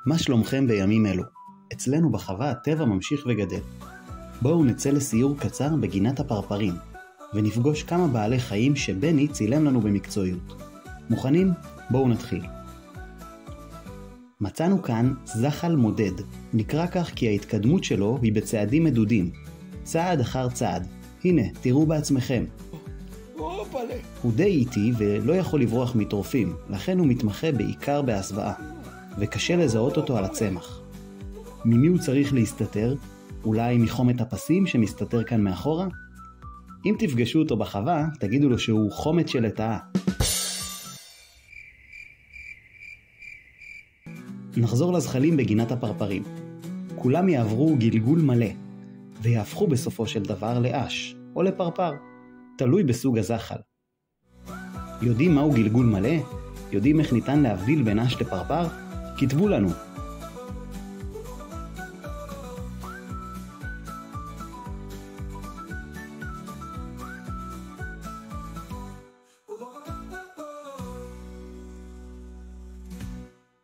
מה שלומכם בימים אלו? אצלנו בחווה הטבע ממשיך וגדל. בואו נצא לסיור קצר בגינת הפרפרים, ונפגוש כמה בעלי חיים שבני צילם לנו במקצועיות. מוכנים? בואו נתחיל. מצאנו כאן זחל מודד, נקרא כך כי ההתקדמות שלו היא בצעדים מדודים, צעד אחר צעד. הנה, תראו בעצמכם. הוא די איטי ולא יכול לברוח מטורפים, לכן הוא מתמחה בעיקר בהסוואה, וקשה לזהות אותו על הצמח. ממי הוא צריך להסתתר? אולי מחומת הפסים שמסתתר כאן מאחורה? אם תפגשו אותו בחווה, תגידו לו שהוא חומת של לטאה. נחזור לזחלים בגינת הפרפרים. כולם יעברו גלגול מלא, ויהפכו בסופו של דבר לאש, או לפרפר, תלוי בסוג הזחל. יודעים מהו גלגול מלא? יודעים איך ניתן להבדיל בין אש לפרפר? כתבו לנו.